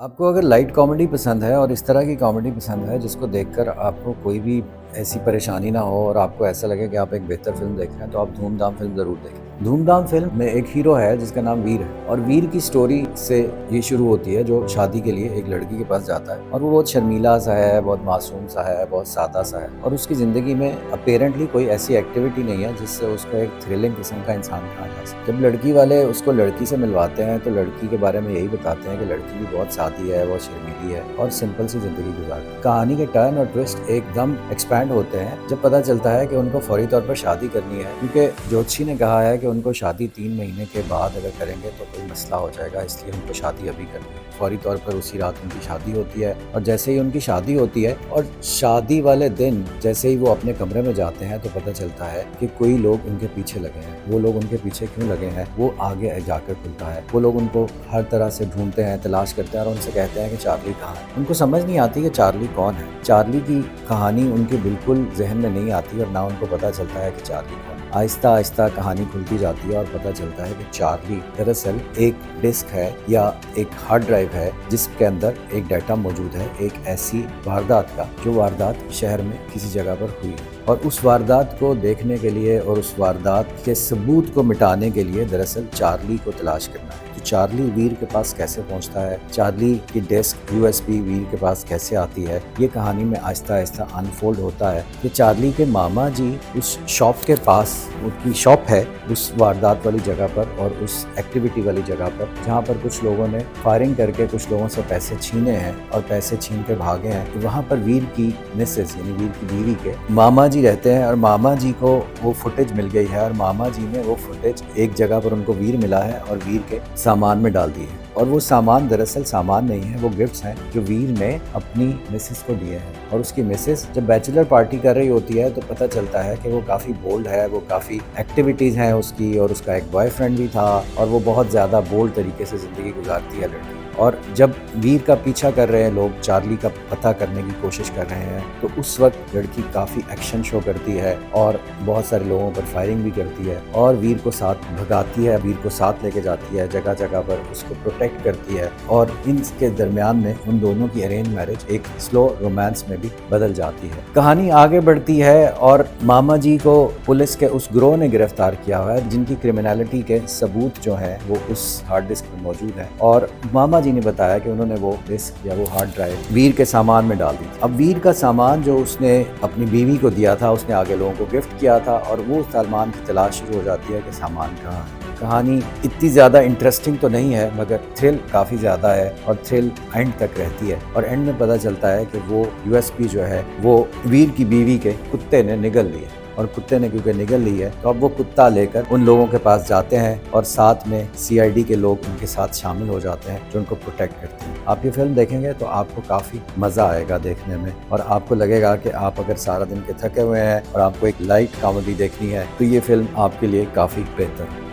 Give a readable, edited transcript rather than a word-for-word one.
आपको अगर light comedy पसंद है और इस तरह की कॉमेडी पसंद है जिसको देखकर आपको कोई भी ऐसी परेशानी ना हो और आपको ऐसा लगे कि आप एक बेहतर फिल्म देख रहे हैं, तो आप धूमधाम फिल्म ज़रूर देखें। धूमधाम फिल्म में एक हीरो है जिसका नाम वीर है और वीर की स्टोरी से ये शुरू होती है, जो शादी के लिए एक लड़की के पास जाता है और वो बहुत शर्मीला सा है, बहुत मासूम सा है, बहुत सादा सा है और उसकी ज़िंदगी में अपेरेंटली कोई ऐसी एक्टिविटी नहीं है जिससे उसको एक थ्रिलिंग किस्म का इंसान कहा जा सके। जब लड़की वाले उसको लड़की से मिलवाते हैं तो लड़की के बारे में यही बताते हैं कि लड़की भी बहुत सादी है, बहुत शर्मीली है और सिंपल सी जिंदगी गुजारती है। कहानी के टर्न और ट्विस्ट एकदम एक्सपैंड होते हैं जब पता चलता है कि उनको फौरी तौर पर शादी करनी है, क्योंकि ज्योतिषी ने कहा है कि उनको शादी 3 महीने के बाद अगर करेंगे तो कोई मसला हो जाएगा, इसलिए उनको शादी अभी करनी है। फौरी तौर पर उसी रात उनकी शादी होती है और जैसे ही उनकी शादी होती है और शादी वाले दिन जैसे ही वो अपने कमरे में जाते हैं तो पता चलता है कि कोई लोग उनके पीछे लगे हैं। वो लोग उनके पीछे क्यों लगे हैं वो आगे जाकर खुलता है। वो लोग उनको हर तरह से ढूंढते हैं, तलाश करते हैं और उनसे कहते हैं कि चार्ली कहाँ है। उनको समझ नहीं आती कि चार्ली कौन है। चार्ली की कहानी उनके बिल्कुल जहन में नहीं आती और ना उनको पता चलता है कि चार्ली कौन है। आहिस्ता आहिस्ता कहानी खुलती जाती है और पता चलता है कि चार्ली दरअसल एक डिस्क है या एक हार्ड ड्राइव है जिसके अंदर एक डाटा मौजूद है, एक ऐसी वारदात का जो वारदात शहर में किसी जगह पर हुई है। और उस वारदात को देखने के लिए और उस वारदात के सबूत को मिटाने के लिए दरअसल चार्ली को तलाश करना है। तो चार्ली वीर के पास कैसे पहुंचता है, चार्ली की डेस्क यूएसबी वीर के पास कैसे आती है, ये कहानी में आहिस्ता आहिस्ता अनफोल्ड होता है कि चार्ली के मामा जी उस शॉप के पास, उनकी शॉप है उस वारदात वाली जगह पर और उस एक्टिविटी वाली जगह पर जहाँ पर कुछ लोगों ने फायरिंग करके कुछ लोगों से पैसे छीने हैं और पैसे छीन के भागे हैं। तो वहाँ पर वीर की मिसेस यानी वीर की बीवी के मामा जी रहते हैं और मामा जी को वो फुटेज मिल गई है और मामा जी ने वो फुटेज एक जगह पर उनको वीर मिला है और वीर के सामान में डाल दिए है। और वो सामान दरअसल सामान नहीं है, वो गिफ्ट्स हैं जो वीर ने अपनी मिसेस को दिए हैं। और उसकी मिसेस जब बैचलर पार्टी कर रही होती है तो पता चलता है कि वो काफ़ी बोल्ड है, वो काफ़ी एक्टिविटीज़ हैं उसकी और उसका एक बॉयफ्रेंड भी था और वो बहुत ज़्यादा बोल्ड तरीके से ज़िंदगी गुजारती है लड़की। और जब वीर का पीछा कर रहे हैं लोग, चार्ली का पता करने की कोशिश कर रहे हैं, तो उस वक्त लड़की काफ़ी एक्शन शो करती है और बहुत सारे लोगों पर फायरिंग भी करती है और वीर को साथ भगाती है, वीर को साथ लेके जाती है, जगह जगह पर उसको प्रोटेक्ट करती है। और इनके दरमियान में उन दोनों की अरेंज मैरिज एक स्लो रोमांस में भी बदल जाती है। कहानी आगे बढ़ती है और मामा जी को पुलिस के उस गिरोह ने गिरफ्तार किया हुआ है जिनकी क्रिमिनलिटी के सबूत जो हैं वो उस हार्ड डिस्क में मौजूद हैं। और मामा ने बताया कि उन्होंने वो डिस्क या वो हार्ड ड्राइव वीर के सामान में डाल दी थी। अब वीर का सामान जो उसने अपनी बीवी को दिया था, उसने आगे लोगों को गिफ्ट किया था और वो सामान की तलाश शुरू हो जाती है कि सामान कहाँ है। कहानी इतनी ज़्यादा इंटरेस्टिंग तो नहीं है मगर थ्रिल काफ़ी ज़्यादा है और थ्रिल एंड तक रहती है और एंड में पता चलता है कि वो यूएसपी जो है वो वीर की बीवी के कुत्ते ने निगल लिया और कुत्ते ने क्योंकि निगल ली है तो अब वो कुत्ता लेकर उन लोगों के पास जाते हैं और साथ में सीआईडी के लोग उनके साथ शामिल हो जाते हैं जो उनको प्रोटेक्ट करते हैं। आप ये फिल्म देखेंगे तो आपको काफ़ी मज़ा आएगा देखने में और आपको लगेगा कि आप अगर सारा दिन के थके हुए हैं और आपको एक लाइट कॉमेडी देखनी है तो ये फिल्म आपके लिए काफ़ी बेहतर है।